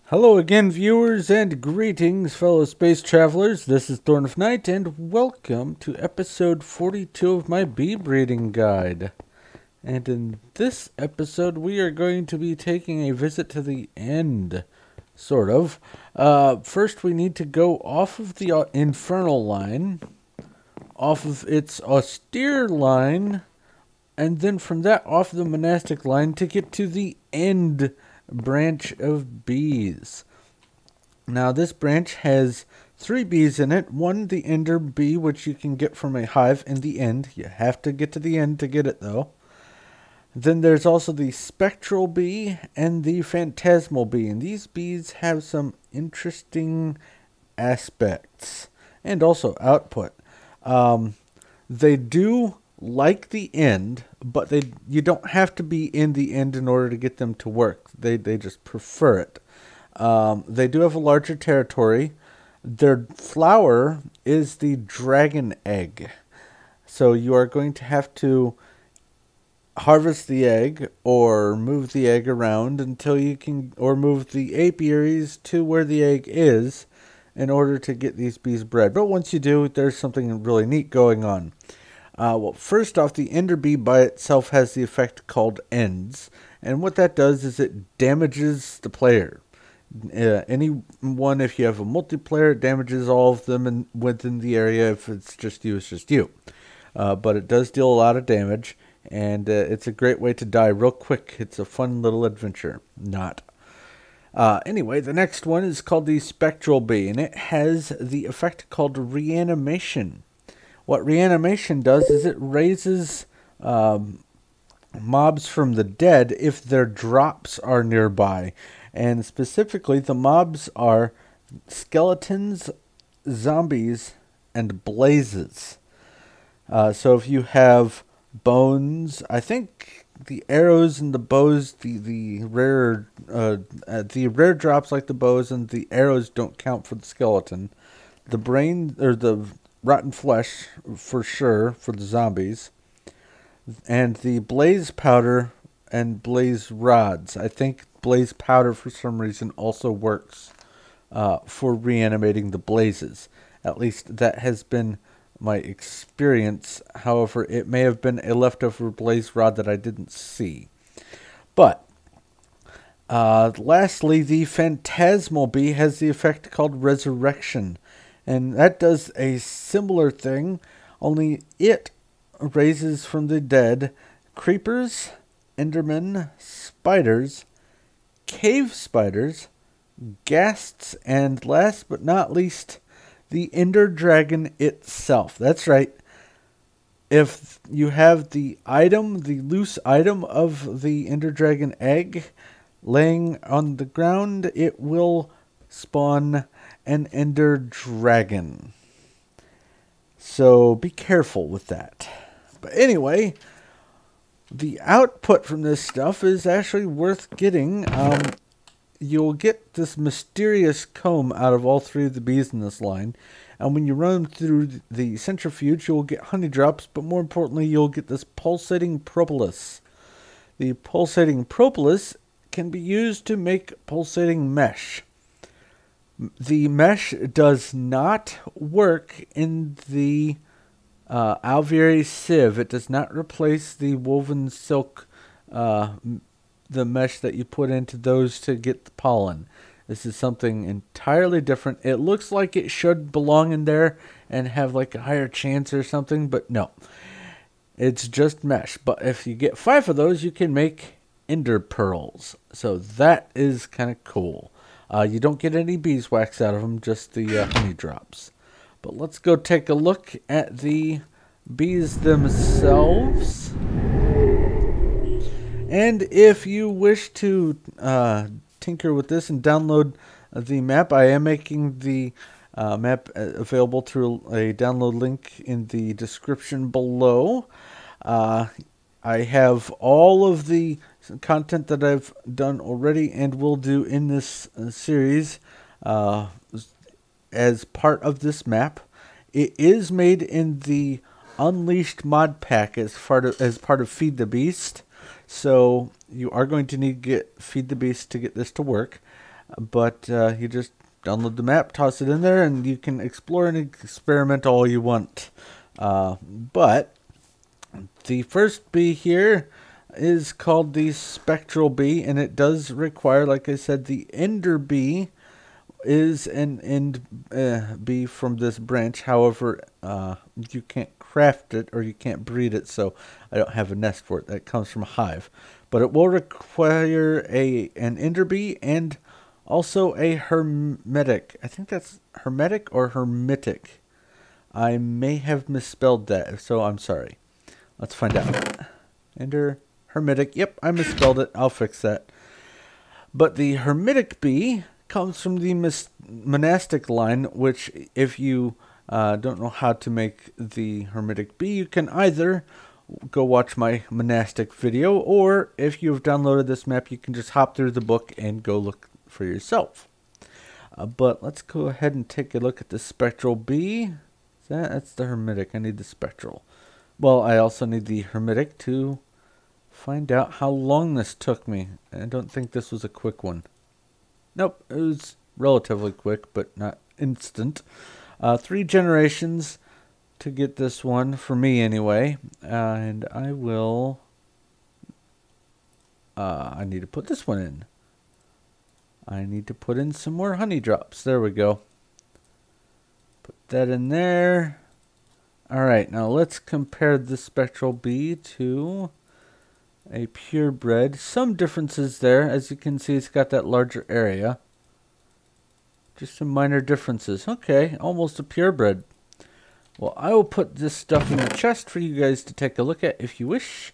Hello again, viewers, and greetings, fellow space travelers. This is Thorn of Night, and welcome to episode 42 of my bee breeding guide. And in this episode, we are going to be taking a visit to the end, sort of. First, we need to go off of the infernal line, off of its austere line, and then from that off the monastic line to get to the end branch of bees. Now this branch has 3 bees in it. One, the ender bee, which you can get from a hive in the end. You have to get to the end to get it, though. Then there's also the spectral bee and the phantasmal bee, and these bees have some interesting aspects and also output. They do like the end, but you don't have to be in the end in order to get them to work. They just prefer it. They do have a larger territory. Their flower is the dragon egg. So you are going to have to harvest the egg or move the egg around until you can, or move the apiaries to where the egg is in order to get these bees bred. But once you do, there's something really neat going on. Well, first off, the ender bee by itself has the effect called ends, and what that does is it damages the player. Anyone, if you have a multiplayer, it damages all of them within the area. If it's just you, it's just you. But it does deal a lot of damage, and it's a great way to die real quick. It's a fun little adventure. Not. Anyway, the next one is called the spectral bee, and it has the effect called reanimation. What reanimation does is it raises mobs from the dead if their drops are nearby. And specifically, the mobs are skeletons, zombies, and blazes. So if you have bones, I think the arrows and the bows, the rare drops like the bows and the arrows don't count for the skeleton. The brain, or the rotten flesh, for sure, for the zombies. And the blaze powder and blaze rods. I think blaze powder, for some reason, also works for reanimating the blazes. At least that has been my experience. However, it may have been a leftover blaze rod that I didn't see. But lastly, the phantasmal bee has the effect called resurrection. And that does a similar thing, only it raises from the dead creepers, endermen, spiders, cave spiders, ghasts, and last but not least, the ender dragon itself. That's right. If you have the item, the loose item of the ender dragon egg laying on the ground, it will spawn an ender dragon. So be careful with that. But anyway, the output from this stuff is actually worth getting. You'll get this mysterious comb out of all 3 of the bees in this line. And when you run them through the centrifuge, you'll get honey drops. But more importantly, you'll get this pulsating propolis. The pulsating propolis can be used to make pulsating mesh. The mesh does not work in the alveary sieve. It does not replace the woven silk, the mesh that you put into those to get the pollen. This is something entirely different. It looks like it should belong in there and have like a higher chance or something, but no. It's just mesh. But if you get 5 of those, you can make ender pearls. So that is kind of cool. You don't get any beeswax out of them, just the honey drops. But let's go take a look at the bees themselves. And if you wish to tinker with this and download the map, I am making the map available through a download link in the description below. I have all of the content that I've done already and will do in this series as part of this map. It is made in the Unleashed mod pack as part of Feed the Beast. So you are going to need to get Feed the Beast to get this to work. But you just download the map, toss it in there, and you can explore and experiment all you want. But the first bee here is called the Spectral bee, and it does require, like I said, the Ender bee is an end bee from this branch. However, you can't craft it or you can't breed it, so I don't have a nest for it. That comes from a hive. But it will require an Ender bee and also a hermetic. I think that's hermetic or hermitic. I may have misspelled that, so I'm sorry. Let's find out. Ender, hermitic. Yep, I misspelled it. I'll fix that. But the hermitic bee comes from the monastic line, which if you don't know how to make the hermitic bee, you can either go watch my monastic video, or if you've downloaded this map, you can just hop through the book and go look for yourself. But let's go ahead and take a look at the spectral bee. That's the hermitic. I need the spectral. Well, I also need the hermitic to find out how long this took me. I don't think this was a quick one. Nope, it was relatively quick, but not instant. 3 generations to get this one, for me anyway. And I will... I need to put this one in. I need to put in some more honey drops. There we go. Put that in there. Alright, now let's compare the spectral bee to a purebred. Some differences there. As you can see, it's got that larger area. Just some minor differences. Okay, almost a purebred. Well, I will put this stuff in the chest for you guys to take a look at if you wish.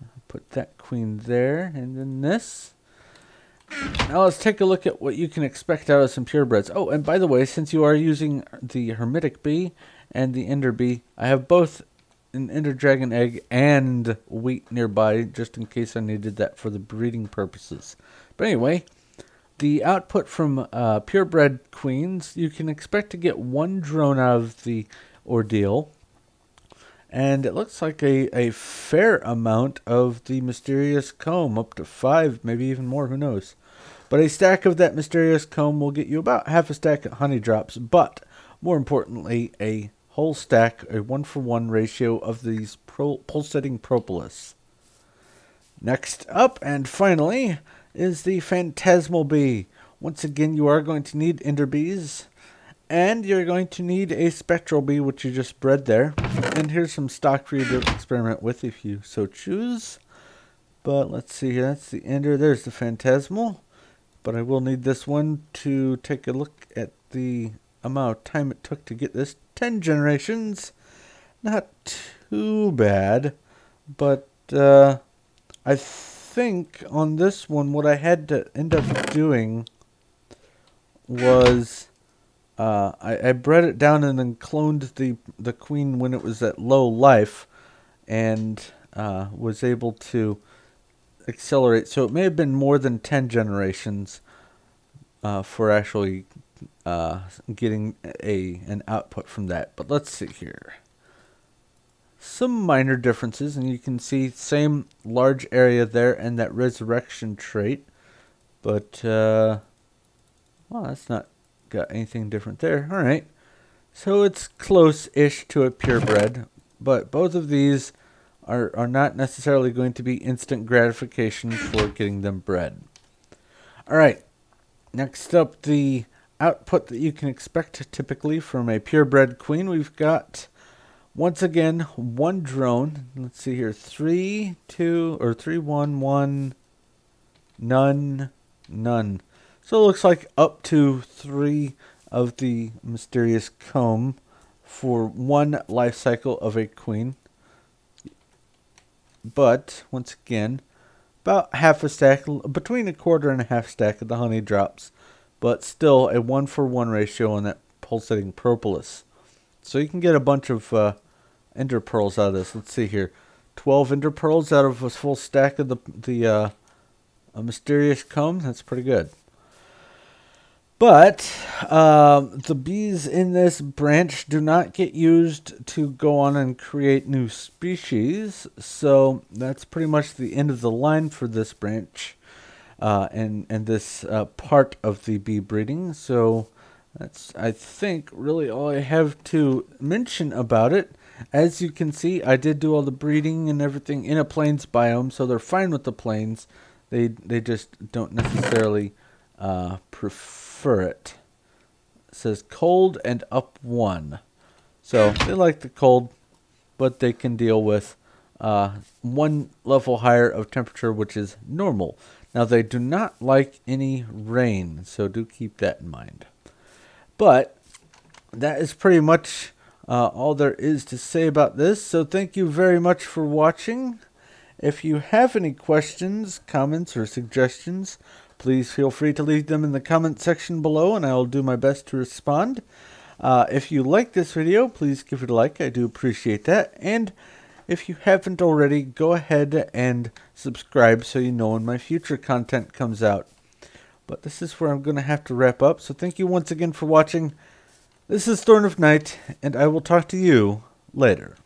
I'll put that queen there, and then this. Now let's take a look at what you can expect out of some purebreds. Oh, and by the way, since you are using the hermitic bee and the ender bee, I have both an ender dragon egg and wheat nearby, just in case I needed that for the breeding purposes. But anyway, the output from purebred queens, you can expect to get 1 drone out of the ordeal. And it looks like a fair amount of the mysterious comb, up to 5, maybe even more, who knows. But a stack of that mysterious comb will get you about half a stack of honey drops, but more importantly, a whole stack, a 1-for-1 ratio of these pulsating propolis. Next up, and finally, is the phantasmal bee. Once again, you are going to need ender bees. And you're going to need a spectral bee, which you just bred there. And here's some stock for you to experiment with if you so choose. But let's see here. That's the ender. There's the phantasmal. But I will need this one to take a look at the amount of time it took to get this. 10 generations. Not too bad. But I think on this one, what I had to end up doing was... I bred it down and then cloned the queen when it was at low life, and was able to accelerate. So it may have been more than 10 generations for actually getting an output from that. But let's see here. Some minor differences, and you can see same large area there and that resurrection trait. But, well, that's not... got anything different there. Alright. So it's close-ish to a purebred. But both of these are not necessarily going to be instant gratification for getting them bred. Alright. Next up, the output that you can expect typically from a purebred queen. We've got, once again, 1 drone. Let's see here. 3, 2, or 3, 1, 1, none, none. So it looks like up to 3 of the mysterious comb for 1 life cycle of a queen. But, once again, about half a stack, between a quarter and a half stack of the honey drops. But still a 1-for-1 ratio on that pulsating propolis. So you can get a bunch of ender pearls out of this. Let's see here. 12 ender pearls out of a full stack of the mysterious comb. That's pretty good. But the bees in this branch do not get used to go on and create new species. So that's pretty much the end of the line for this branch. and this part of the bee breeding. So that's, I think, really all I have to mention about it. As you can see, I did do all the breeding and everything in a plains biome, so they're fine with the plains. They just don't necessarily prefer it. It says cold and up 1. So they like the cold, but they can deal with 1 level higher of temperature, which is normal. Now, they do not like any rain, so do keep that in mind. But that is pretty much all there is to say about this. So thank you very much for watching. If you have any questions, comments, or suggestions, please feel free to leave them in the comment section below, and I will do my best to respond. If you like this video, please give it a like. I do appreciate that. And if you haven't already, go ahead and subscribe so you know when my future content comes out. But this is where I'm going to have to wrap up. So thank you once again for watching. This is Thorn of Night, and I will talk to you later.